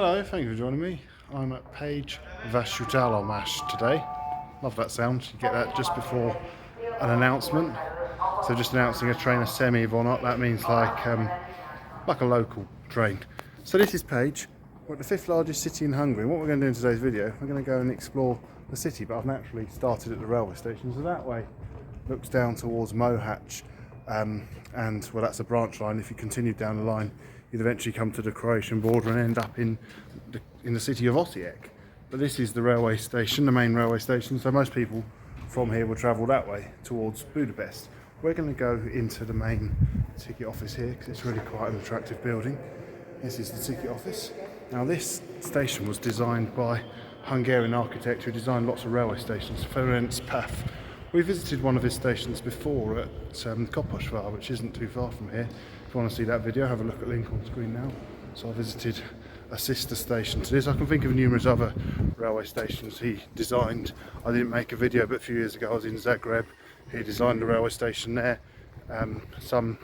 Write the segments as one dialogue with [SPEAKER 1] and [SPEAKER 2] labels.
[SPEAKER 1] Hello, thank you for joining me. I'm at Pécs Vasútállomás today. Love that sound. You get that just before an announcement. So just announcing a train is semi or not. That means like a local train. So this is Pécs. We're at the 5th largest city in Hungary. What we're going to do in today's video, we're going to go and explore the city, but I've naturally started at the railway station. So that way looks down towards Mohacs, and well, that's a branch line. If you continue down the line, you'd eventually come to the Croatian border and end up in the city of Osijek. But this is the railway station, the main railway station, so most people from here will travel that way towards Budapest. We're going to go into the main ticket office here because it's really quite an attractive building. This is the ticket office. Now this station was designed by Hungarian architect who designed lots of railway stations, Ferenc Páff. We visited one of his stations before at Kaposvár, which isn't too far from here. If you want to see that video, have a look at the link on screen now. So I visited a sister station to this. I can think of numerous other railway stations he designed. I didn't make a video, but a few years ago I was in Zagreb. He designed a railway station there. Some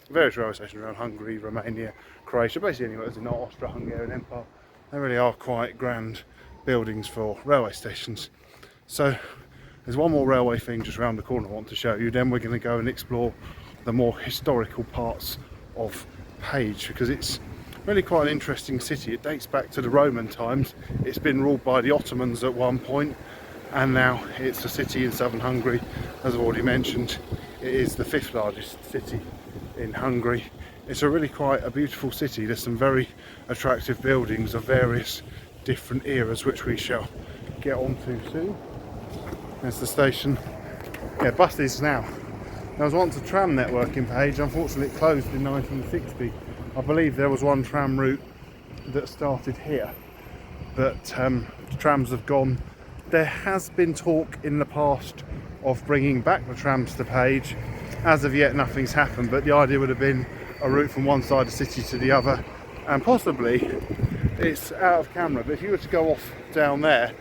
[SPEAKER 1] various railway stations around Hungary, Romania, Croatia, basically anywhere that's in the Austro-Hungarian Empire. They really are quite grand buildings for railway stations. So there's one more railway thing just around the corner I want to show you. Then we're going to go and explore the more historical parts of Pécs, because it's really quite an interesting city. It dates back to the Roman times. It's been ruled by the Ottomans at one point, and now it's a city in southern Hungary. As I've already mentioned, it is the 5th largest city in Hungary. It's a really quite a beautiful city. There's some very attractive buildings of various different eras, which we shall get onto soon. There's the station. Yeah, buses now. There was once a tram network in Pécs. Unfortunately it closed in 1960. I believe there was one tram route that started here, but trams have gone. There has been talk in the past of bringing back the trams to Pécs. As of yet nothing's happened, but the idea would have been a route from one side of the city to the other, and possibly, it's out of camera, but if you were to go off down there,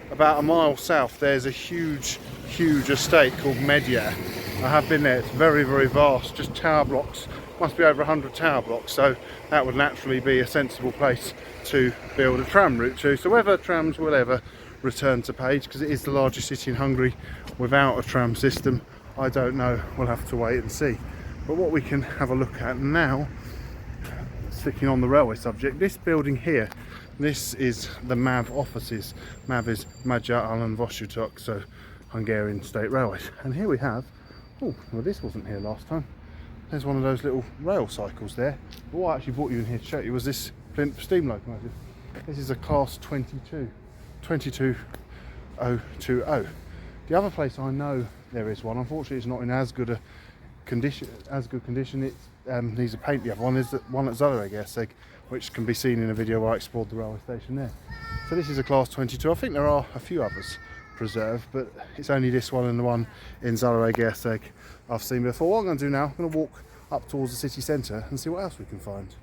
[SPEAKER 1] about a mile south, there's a huge estate called Media. I have been there. It's very vast, just tower blocks, must be over 100 tower blocks, so that would naturally be a sensible place to build a tram route to. So whether trams will ever return to Pécs, because it is the largest city in Hungary without a tram system, I don't know. We'll have to wait and see. But what we can have a look at now, sticking on the railway subject, this building here, this is the MÁV offices. MÁV is Magyar Állam Vasútok, so Hungarian State Railways. And here we have, oh, well this wasn't here last time. There's one of those little rail cycles there. But what I actually brought you in here to show you was this plinth steam locomotive. This is a class 22020. The other place I know there is one, unfortunately it's not in as good condition. It needs a paint. The other one is the one at Zalaegerszeg, which can be seen in a video where I explored the railway station there. So this is a class 22. I think there are a few others preserved, but it's only this one and the one in Zalaegerszeg I've seen before. What I'm going to do now, I'm going to walk up towards the city centre and see what else we can find.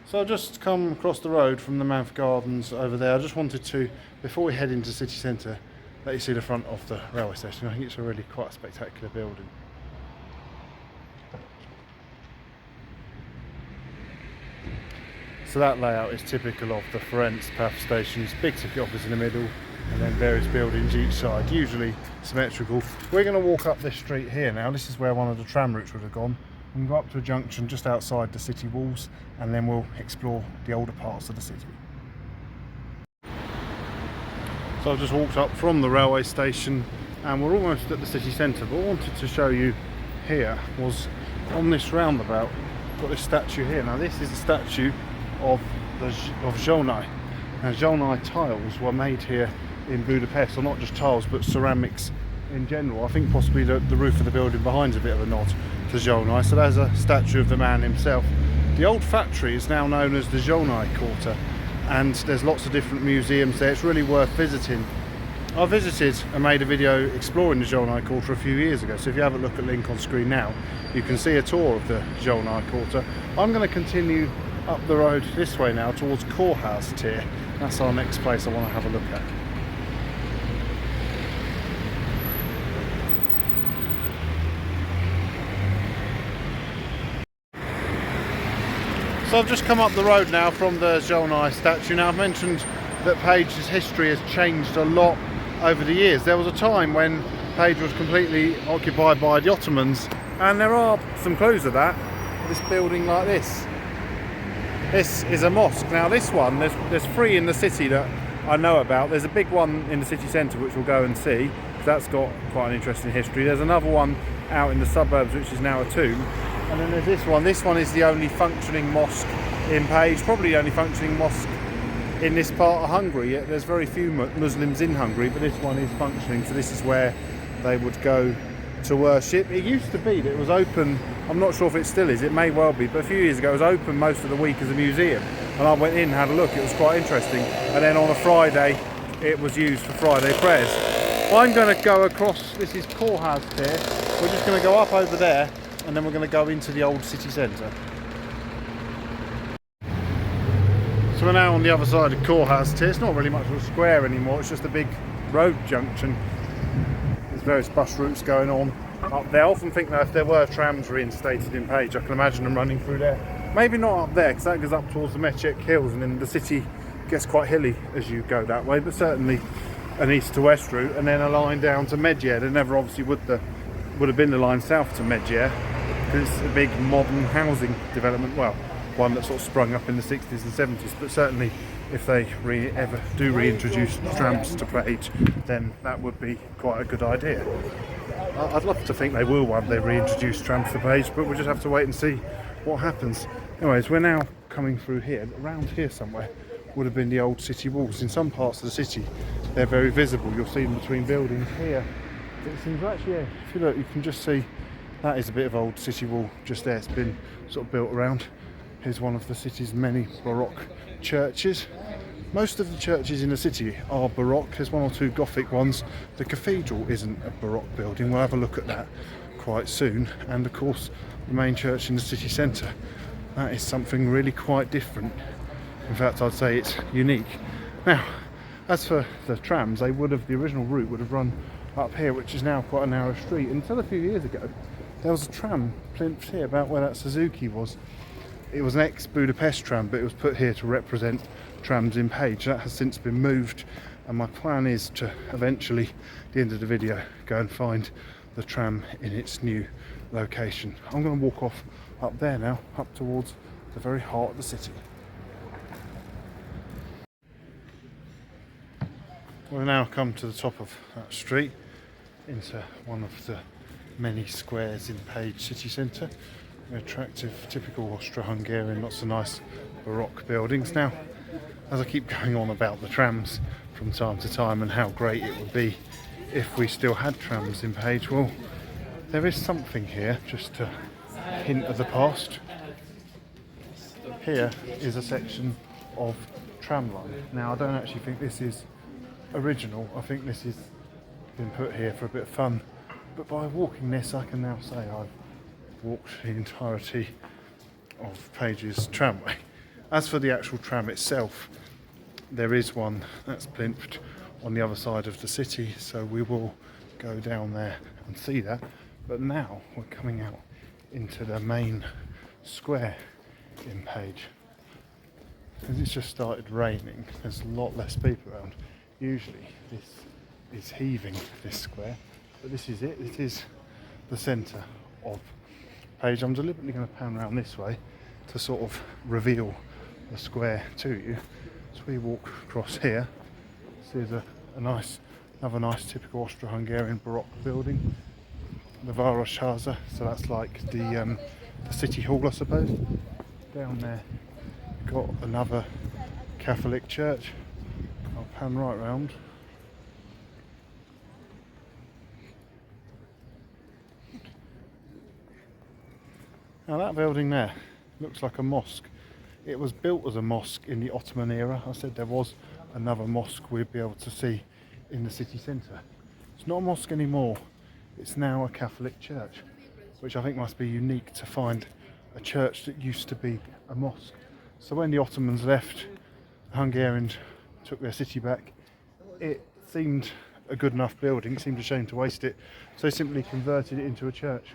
[SPEAKER 1] So I've just come across the road from the MÁV Gardens over there. I just wanted to, before we head into city centre, let you see the front of the railway station. I think it's a really quite a spectacular building. So that layout is typical of the Ferenc Páff stations. Big ticket office in the middle and then various buildings each side, usually symmetrical. We're going to walk up this street here now. This is where one of the tram routes would have gone. We can go up to a junction just outside the city walls, and then we'll explore the older parts of the city. So I've just walked up from the railway station and we're almost at the city centre, but what I wanted to show you here was on this roundabout, got this statue here. Now this is a statue of Zsolnai. Now Zsolnai tiles were made here in Budapest, or not just tiles but ceramics in general. I think possibly the roof of the building behind is a bit of a nod to Zsolnai. So there's a statue of the man himself. The old factory is now known as the Zsolnai Quarter, and there's lots of different museums there. It's really worth visiting. I visited and made a video exploring the Zsolnai Quarter a few years ago, so if you have a look at the link on screen now, you can see a tour of the Zsolnai Quarter. I'm going to continue up the road this way now towards Kórház tér. That's our next place I want to have a look at. So I've just come up the road now from the Zsolnay statue. Now I've mentioned that Pécs's history has changed a lot over the years. There was a time when Pécs was completely occupied by the Ottomans, and there are some clues of that. This building like this. This is a mosque. Now this one, there's three in the city that I know about. There's a big one in the city centre which we'll go and see, because that's got quite an interesting history. There's another one out in the suburbs which is now a tomb. And then there's this one. This one is the only functioning mosque in Pécs, probably the only functioning mosque in this part of Hungary. There's very few Muslims in Hungary, but this one is functioning, so this is where they would go to worship. It used to be that it was open, I'm not sure if it still is, it may well be, but a few years ago it was open most of the week as a museum, and I went in and had a look. It was quite interesting, and then on a Friday it was used for Friday prayers. I'm going to go across, this is Kórház here, we're just going to go up over there, and then we're going to go into the old city centre. So we're now on the other side of Kórház here. It's not really much of a square anymore, it's just a big road junction. There's various bus routes going on up there. I often think that if there were trams reinstated in Pécs, I can imagine them running through there. Maybe not up there, because that goes up towards the Mecek Hills, and then the city gets quite hilly as you go that way, but certainly an east to west route, and then a line down to Megyar. There never obviously would have been the line south to Megyar, because it's a big modern housing development, well, one that sort of sprung up in the 60s and 70s, but certainly if they ever do reintroduce trams to Pécs, then that would be quite a good idea. I'd love to think they will one day reintroduce trams to Pécs, but we'll just have to wait and see what happens. Anyways, we're now coming through here. Around here somewhere would have been the old city walls. In some parts of the city they're very visible, you'll see them between buildings. Here it seems actually, yeah, if you look, you can just see that is a bit of old city wall just there. It's been sort of built around. Here's one of the city's many Baroque churches. Most of the churches in the city are Baroque. There's one or two Gothic ones. The Cathedral isn't a Baroque building. We'll have a look at that quite soon. And of course, the main church in the city centre, that is something really quite different. In fact, I'd say it's unique. Now, as for the trams, the original route would have run up here, which is now quite a narrow street. Until a few years ago, there was a tram plinth here about where that Suzuki was. It was an ex-Budapest tram, but it was put here to represent trams in Pécs. That has since been moved, and my plan is to eventually, at the end of the video, go and find the tram in its new location. I'm going to walk off up there now, up towards the very heart of the city. We've now come to the top of that street, into one of the many squares in Pécs city centre. Attractive, typical Austro-Hungarian, lots of nice Baroque buildings. Now, as I keep going on about the trams from time to time and how great it would be if we still had trams in Pécs, well, there is something here just to hint of the past. Here is a section of tram line. Now, I don't actually think this is original. I think this has been put here for a bit of fun, but by walking this, I can now say I've walked the entirety of Pécs's tramway. As for the actual tram itself, there is one that's plinfed on the other side of the city, so we will go down there and see that. But now we're coming out into the main square in Pécs. As it's just started raining, there's a lot less people around. Usually this is heaving, this square, but this is it. It is the centre of Pécs. I'm deliberately going to pan around this way to sort of reveal the square to you. So we walk across here. This is another nice typical Austro-Hungarian Baroque building, the Városháza. So that's like the city hall, I suppose. Down there, got another Catholic church. I'll pan right round. Now that building there looks like a mosque. It was built as a mosque in the Ottoman era. I said there was another mosque we'd be able to see in the city centre. It's not a mosque anymore. It's now a Catholic church, which I think must be unique to find a church that used to be a mosque. So when the Ottomans left, the Hungarians took their city back. It seemed a good enough building. It seemed a shame to waste it. So they simply converted it into a church.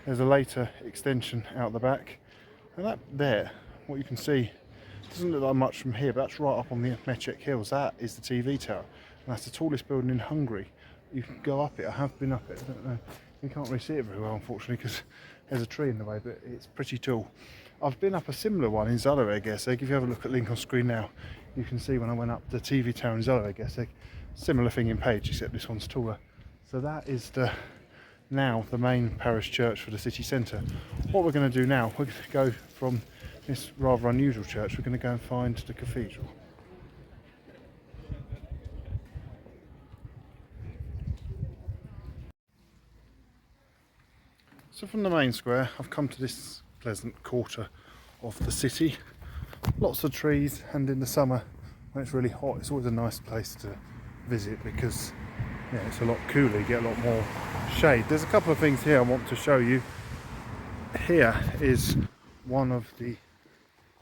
[SPEAKER 1] There's a later extension out the back, and that there what you can see, doesn't look like much from here, but that's right up on the Mecek Hills. That is the TV tower, and that's the tallest building in Hungary. You can go up it. I have been up it. I don't know. You can't really see it very well, unfortunately, because there's a tree in the way, but it's pretty tall. I've been up a similar one in Zalaegerszeg. If you have a look at link on screen now, you can see when I went up the TV tower in Zalaegerszeg. Similar thing in Pécs, except this one's taller. So that is now the main parish church for the city centre. What we're going to do now, we're going to go from this rather unusual church, we're going to go and find the cathedral. So from the main square, I've come to this pleasant quarter of the city. Lots of trees, and in the summer when it's really hot, it's always a nice place to visit because it's a lot cooler, you get a lot more shade. There's a couple of things here I want to show you. Here is one of the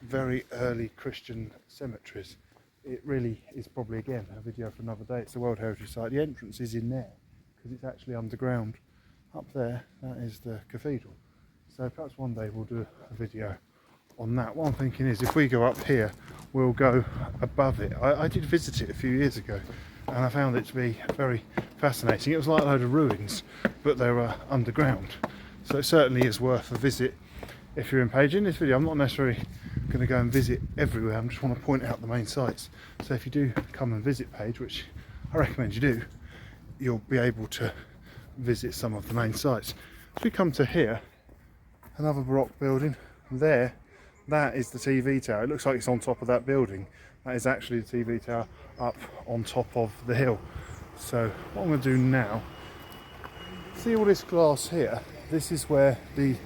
[SPEAKER 1] very early Christian cemeteries. It really is probably, again, a video for another day. It's a World Heritage Site. The entrance is in there because it's actually underground. Up there, that is the cathedral. So perhaps one day we'll do a video on that. What I'm thinking is if we go up here, we'll go above it. I did visit it a few years ago and I found it to be very fascinating. It was like a load of ruins, but they were underground. So it certainly is worth a visit if you're in Pécs. In this video, I'm not necessarily going to go and visit everywhere. I just want to point out the main sites. So if you do come and visit Pécs, which I recommend you do, you'll be able to visit some of the main sites. If we come to here, another Baroque building, there, that is the TV tower. It looks like it's on top of that building. That is actually the TV tower up on top of the hill. So what I'm going to do now, see all this glass here, this is where the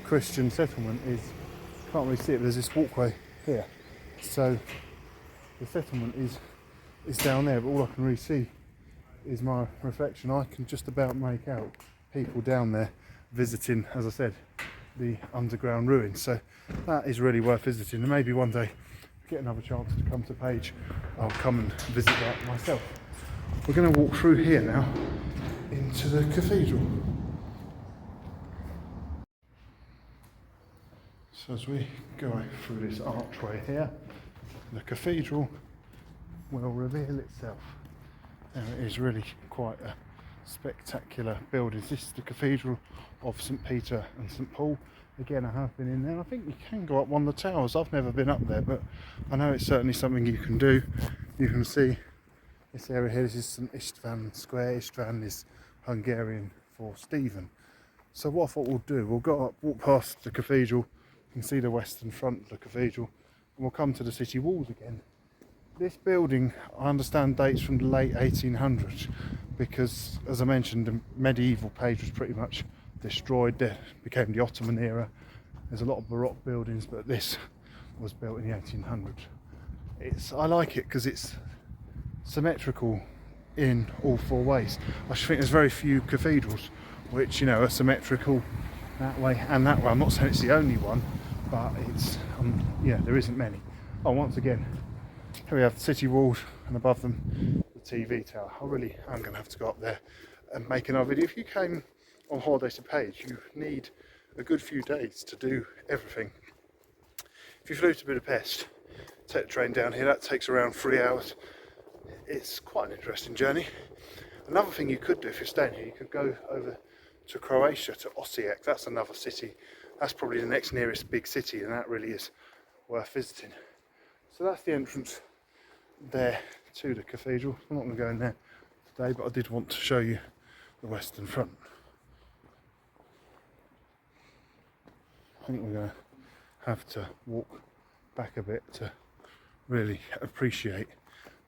[SPEAKER 1] Christian settlement is. Can't really see it, but there's this walkway here. So the settlement is down there, but all I can really see is my reflection. I can just about make out people down there visiting, as I said, the underground ruins. So that is really worth visiting, and maybe one day if I get another chance to come to Pécs, I'll come and visit that myself. We're going to walk through here now into the cathedral. So as we go through this archway here, the cathedral will reveal itself. And it is really quite a spectacular building. This is the Cathedral of St Peter and St Paul. Again, I have been in there. I think you can go up one of the towers. I've never been up there, but I know it's certainly something you can do. You can see this area here. This is St István Square. István is Hungarian for Stephen. So what I thought we'll do, we'll go up, walk past the cathedral, you can see the western front of the cathedral, and we'll come to the city walls again. This building, I understand, dates from the late 1800s because, as I mentioned, the medieval Pécs was pretty much destroyed. There became the Ottoman era. There's a lot of Baroque buildings, but this was built in the 1800s. I like it because it's symmetrical in all four ways. I just think there's very few cathedrals which, are symmetrical that way and that way. I'm not saying it's the only one, but it's there isn't many. Oh, once again, here we have the city walls, and above them the TV tower. I'm going to have to go up there and make another video. If you came on holiday to Pécs, you need a good few days to do everything. If you flew to Budapest, take the train down here, that takes around 3 hours. It's quite an interesting journey. Another thing you could do if you're staying here, you could go over to Croatia, to Osijek. That's another city. That's probably the next nearest big city, and that really is worth visiting. So that's the entrance there to the cathedral. I'm not going to go in there today, but I did want to show you the western front. I think we're going to have to walk back a bit to really appreciate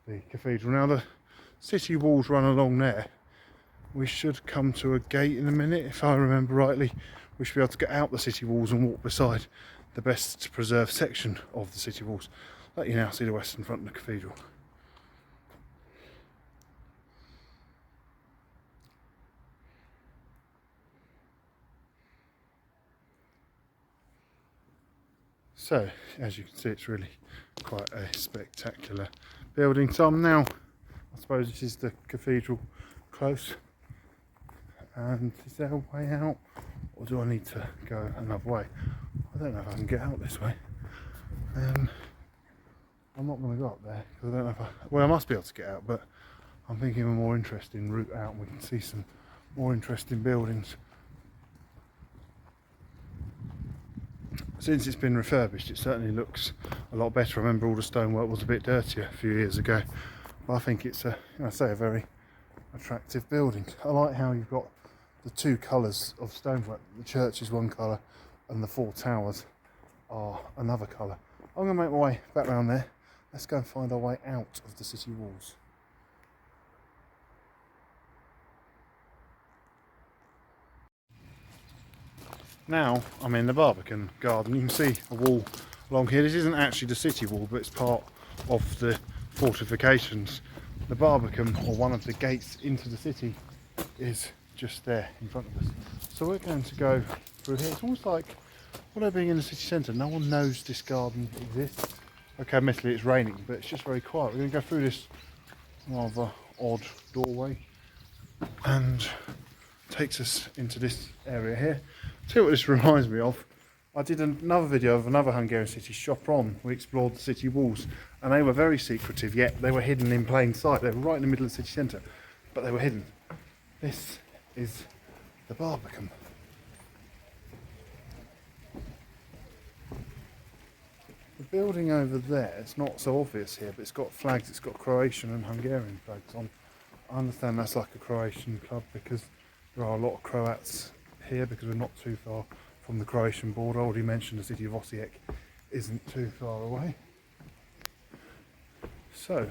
[SPEAKER 1] the cathedral. Now the city walls run along there. We should come to a gate in a minute, if I remember rightly. We should be able to get out the city walls and walk beside the best preserved section of the city walls. Let you now see the western front of the cathedral. So, as you can see, it's really quite a spectacular building. So I'm now, I suppose this is the cathedral close. And is there a way out, or do I need to go another way? I don't know if I can get out this way. I'm not going to go up there because I don't know if well, I must be able to get out, but I'm thinking of a more interesting route out and we can see some more interesting buildings. Since it's been refurbished, it certainly looks a lot better. I remember all the stonework was a bit dirtier a few years ago, but I think it's a very attractive building. I like how you've got the two colours of stonework. The church is one colour and the four towers are another colour. I'm going to make my way back round there. Let's go and find our way out of the city walls. Now I'm in the Barbican garden. You can see a wall along here. This isn't actually the city wall, but it's part of the fortifications. The Barbican, or one of the gates into the city, is just there in front of us. So we're going to go through here. It's almost like, although being in the city centre, no one knows this garden exists. Okay, admittedly it's raining, but it's just very quiet. We're going to go through this rather odd doorway and takes us into this area here. See what this reminds me of? I did another video of another Hungarian city, Sopron. We explored the city walls and they were very secretive, yet they were hidden in plain sight. They were right in the middle of the city centre, but they were hidden. This is the Barbican. The building over there, it's not so obvious here, but it's got flags. It's got Croatian and Hungarian flags on. I understand that's like a Croatian club because there are a lot of Croats here because we're not too far from the Croatian border. I already mentioned the city of Osijek isn't too far away. So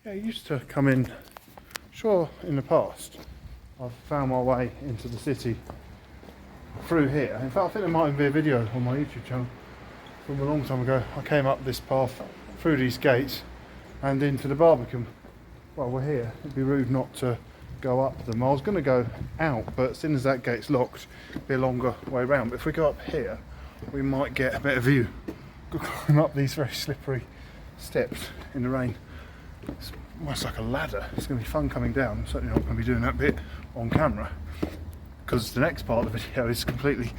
[SPEAKER 1] I used to come in, sure, in the past I've found my way into the city through here. In fact, I think there might be a video on my YouTube channel from a long time ago. I came up this path through these gates and into the Barbican. Well, we're here. It'd be rude not to go up them. I was going to go out, but as soon as that gate's locked, it'll be a longer way round. But if we go up here, we might get a better view. Climb up these very slippery steps in the rain. It's almost like a ladder. It's going to be fun coming down. I'm certainly not going to be doing that bit on camera because the next part of the video is completely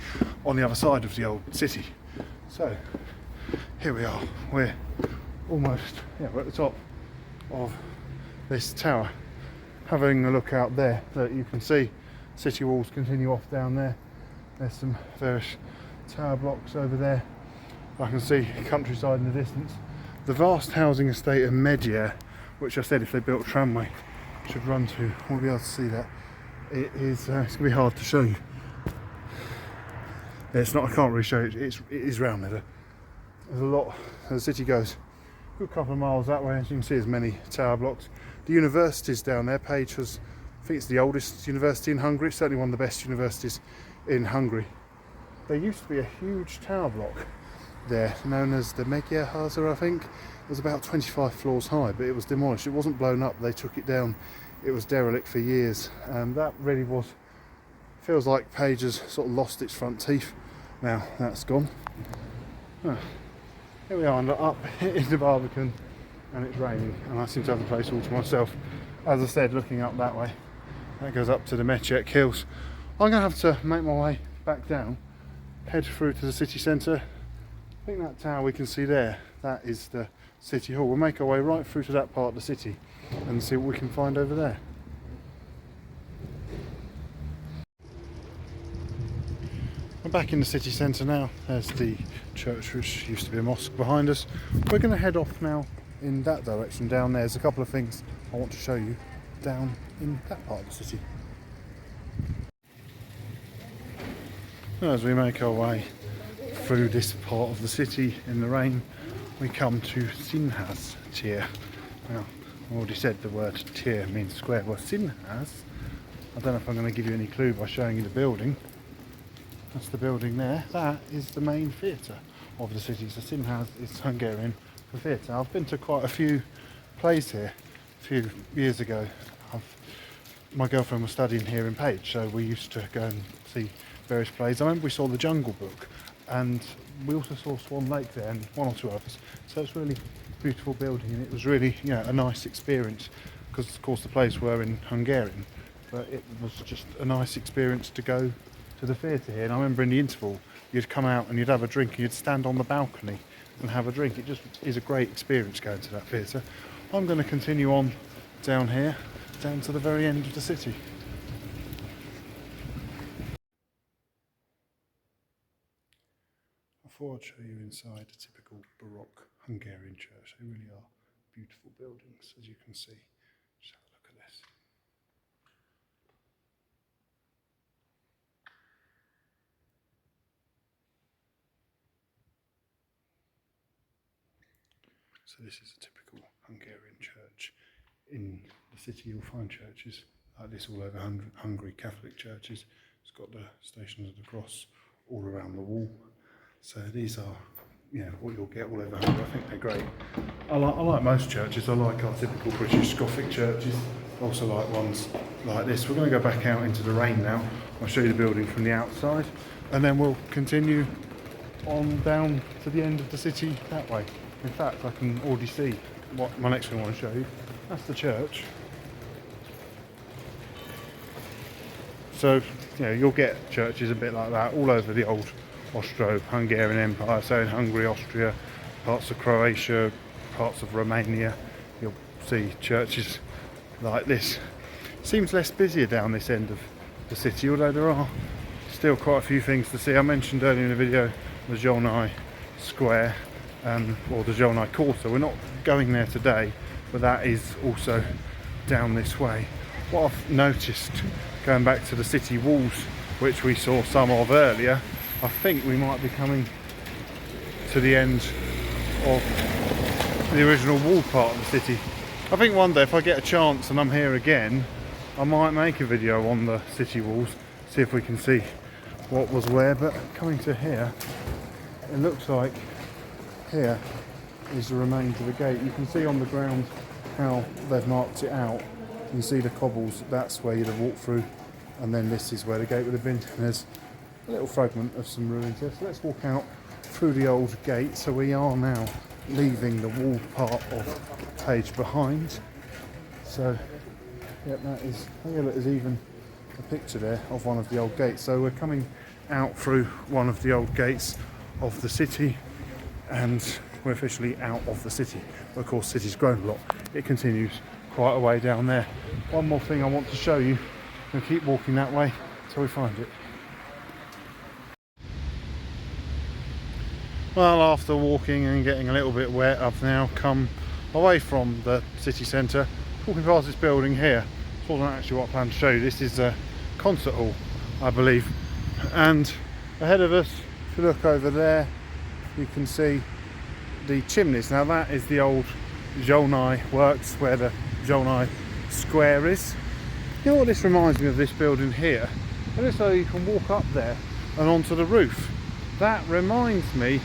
[SPEAKER 1] on the other side of the old city. So here we are. We're almost, we're at the top of this tower. Having a look out there, that you can see city walls continue off down there. There's some various tower blocks over there. I can see countryside in the distance. The vast housing estate of Medier, which I said if they built a tramway should run to, we'll be able to see that. It is, it's going to be hard to show you. It's not, I can't really show you, it is round there. There's a lot, the city goes a good couple of miles that way, as you can see there's many tower blocks. The university's down there. Pécs was, I think it's the oldest university in Hungary, it's certainly one of the best universities in Hungary. There used to be a huge tower block there, known as the Megierháza, I think. It was about 25 floors high, but it was demolished. It wasn't blown up, they took it down. It was derelict for years, and that really was, feels like Pécs has sort of lost its front teeth. Now that's gone. Here we are up in the Barbican, and it's raining, and I seem to have the place all to myself. As I said, looking up that way, that goes up to the Mecek Hills. I'm going to have to make my way back down, head through to the city centre. I think that tower we can see there, that is the city hall. We'll make our way right through to that part of the city and see what we can find over there. We're back in the city centre now. There's the church, which used to be a mosque, behind us. We're going to head off now in that direction down there. There's a couple of things I want to show you down in that part of the city. As we make our way through this part of the city in the rain, we come to Színház tér. Now, I already said the word tér means square. Well, Színház, I don't know if I'm going to give you any clue by showing you the building. That's the building there. That is the main theatre of the city. So Színház is Hungarian for theatre. I've been to quite a few plays here a few years ago. My girlfriend was studying here in Pécs, so we used to go and see various plays. I remember we saw the Jungle Book, and we also saw Swan Lake there, and one or two others. So it's really beautiful building, and it was really, a nice experience, because of course the plays were in Hungarian, but it was just a nice experience to go to the theatre here. And I remember in the interval you'd come out and you'd have a drink and you'd stand on the balcony and have a drink. It just is a great experience going to that theatre. I'm going to continue on down here, down to the very end of the city. I thought I'd show you inside a typical Baroque Hungarian church. They really are beautiful buildings, as you can see. Just have a look at this. So this is a typical Hungarian church. In the city you'll find churches like this all over Hungary, Catholic churches. It's got the Stations of the Cross all around the wall. So these are, you know, what you'll get all over Hungary. I think they're great. I like most churches. I like our typical British Gothic churches. I also like ones like this. We're going to go back out into the rain now. I'll show you the building from the outside, and then we'll continue on down to the end of the city that way. In fact, I can already see what my next thing I want to show you. That's the church. So, you know, you'll get churches a bit like that all over the old Austro-Hungarian Empire. So in Hungary, Austria, parts of Croatia, parts of Romania, you'll see churches like this. Seems less busier down this end of the city, although there are still quite a few things to see. I mentioned earlier in the video the Zsolnai Square, or the Zsolnai Quarter. We're not going there today, but that is also down this way. What I've noticed going back to the city walls, which we saw some of earlier, I think we might be coming to the end of the original wall part of the city. I think one day if I get a chance and I'm here again, I might make a video on the city walls, see if we can see what was where. But coming to here, it looks like here is the remains of a gate. You can see on the ground how they've marked it out. You can see the cobbles, that's where you'd have walked through, and then this is where the gate would have been. And there's a little fragment of some ruins here. So let's walk out through the old gate. So we are now leaving the walled part of Pécs behind. So, yep, that is, oh yeah, look, there's even a picture there of one of the old gates. So we're coming out through one of the old gates of the city, and we're officially out of the city. But of course, the city's grown a lot. It continues quite a way down there. One more thing I want to show you. We'll keep walking that way till we find it. Well, after walking and getting a little bit wet, I've now come away from the city centre, walking past this building here. This wasn't actually what I planned to show you. This is a concert hall, I believe. And ahead of us, if you look over there, you can see the chimneys. Now that is the old Zsolnai works, where the Zsolnai Square is. You know what this reminds me of, this building here? And it's so you can walk up there and onto the roof. That reminds me,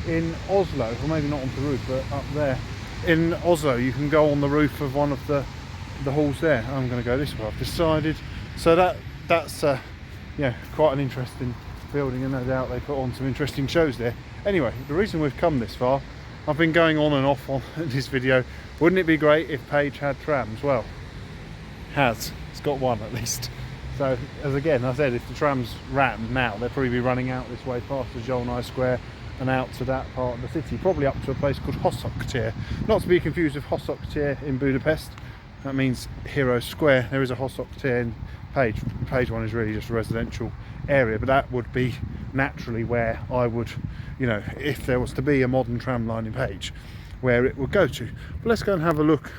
[SPEAKER 1] in Oslo, or maybe not onto the roof, but up there. In Oslo, you can go on the roof of one of the halls there. I'm going to go this way, I've decided. So that's yeah, quite an interesting building, and no doubt they put on some interesting shows there. Anyway, the reason we've come this far, I've been going on and off on this video. Wouldn't it be great if Pécs had trams? Well, it's got one at least. So, as again I said, if the trams ran now, they'd probably be running out this way past the Zsolnai Square and out to that part of the city, probably up to a place called Hosszok. Not to be confused with Hosszok in Budapest. That means Hero Square. There is a Hosszok in Pécs. Pécs one is really just a residential area, but that would be naturally where I would, you know, if there was to be a modern tram line in Pécs, where it would go to. But let's go and have a look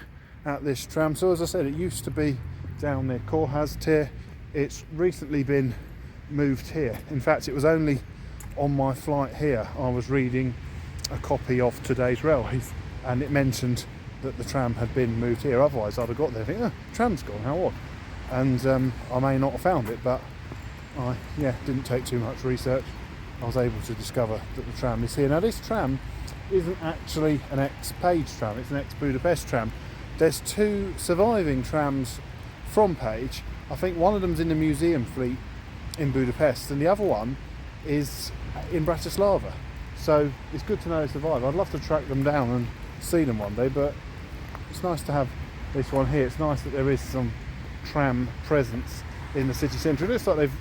[SPEAKER 1] at this tram. So as I said, it used to be down near Kórház. It's recently been moved here. In fact, it was only on my flight here I was reading a copy of Today's Railways, and it mentioned that the tram had been moved here. Otherwise I'd have got there thinking, oh, tram's gone, how odd. And I may not have found it, but I didn't take too much research. I was able to discover that the tram is here. Now this tram isn't actually an ex-Pécs tram, it's an ex-Budapest tram. There's two surviving trams from Pécs. I think one of them's in the museum fleet in Budapest, and the other one is in Bratislava. So it's good to know they survive. I'd love to track them down and see them one day, but it's nice to have this one here. It's nice that there is some tram presence in the city centre. It looks like they've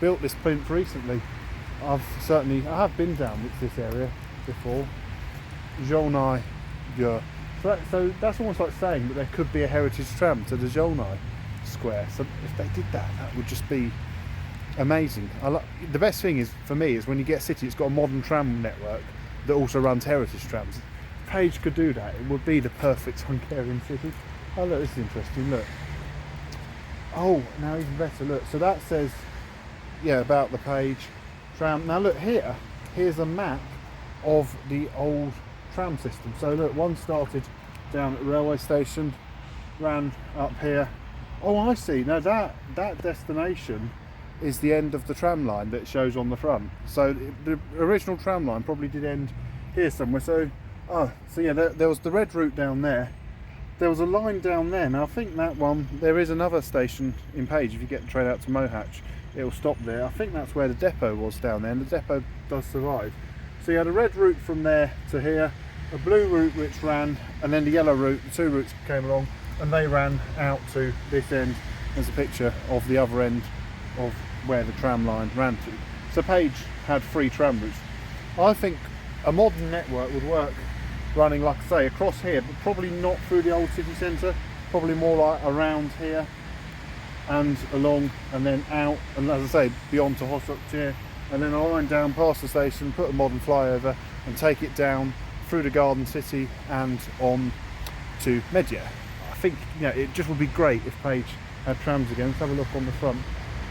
[SPEAKER 1] built this plinth recently. I have been down this area before, Zsolnay Győr. So that's almost like saying that there could be a heritage tram to the Zsolnay Square. So if they did that, that would just be amazing. The best thing is for me is when you get a city, it's got a modern tram network that also runs heritage trams. If Pécs could do that, it would be the perfect Hungarian city. Oh look, this is interesting. Look. Oh, now even better. Look. So that says, yeah, about the Pécs tram. Now look here. Here's a map of the old tram system. So look, one started down at the railway station, ran up here. Oh, I see. Now that destination is the end of the tram line that shows on the front. So the original tram line probably did end here somewhere. So yeah, there was the red route down there. There was a line down there. Now I think that one, there is another station in Pécs. If you get the train out to Mohács, it will stop there. I think that's where the depot was down there, and the depot does survive. So you had a red route from there to here, a blue route which ran, and then the yellow route. The two routes came along and they ran out to this end. There's a picture of the other end of where the tram line ran to. So Pécs had 3 tram routes. I think a modern network would work running, like I say, across here, but probably not through the old city centre, probably more like around here and along and then out, and as I say, beyond to Hosoktyr, and then a line down past the station, put a modern flyover and take it down through the garden city and on to Medje. I think, you know, it just would be great if Pécs had trams again. Let's have a look on the front.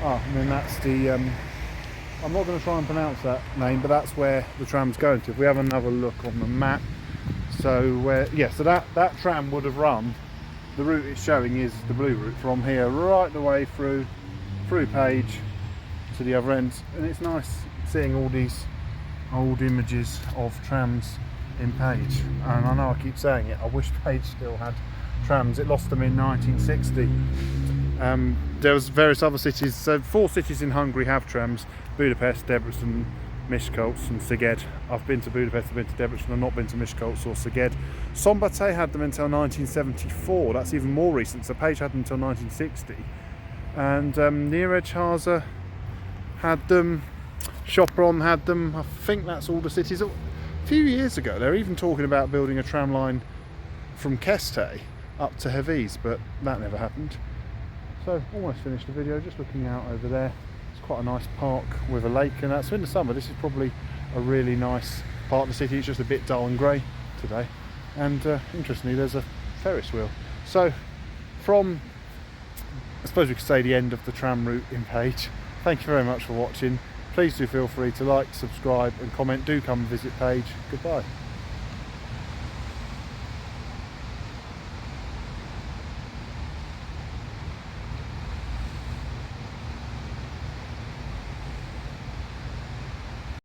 [SPEAKER 1] And then that's the I'm not going to try and pronounce that name, but that's where the tram's going to. If we have another look on the map, so so that tram would have run, the route it's showing is the blue route from here right the way through Pécs to the other end. And it's nice seeing all these old images of trams in Pécs, and I know I keep saying it, I wish Pécs still had trams. It lost them in 1960. There was various other cities, so 4 cities in Hungary have trams: Budapest, Debrecen, Miskolc and Szeged. I've been to Budapest, I've been to Debrecen, I've not been to Miskolc or Szeged. Szombathely had them until 1974, that's even more recent, so Pécs had them until 1960. And Nyíregyháza had them, Sopron had them. I think that's all the cities. A few years ago they were even talking about building a tram line from Keste up to Heves, but that never happened. So almost finished the video, just looking out over there. It's quite a nice park with a lake, and that's in the summer. This is probably a really nice part of the city. It's just a bit dull and grey today. And interestingly, there's a Ferris wheel. So from, I suppose we could say, the end of the tram route in Pécs. Thank you very much for watching. Please do feel free to like, subscribe and comment. Do come and visit Pécs. Goodbye.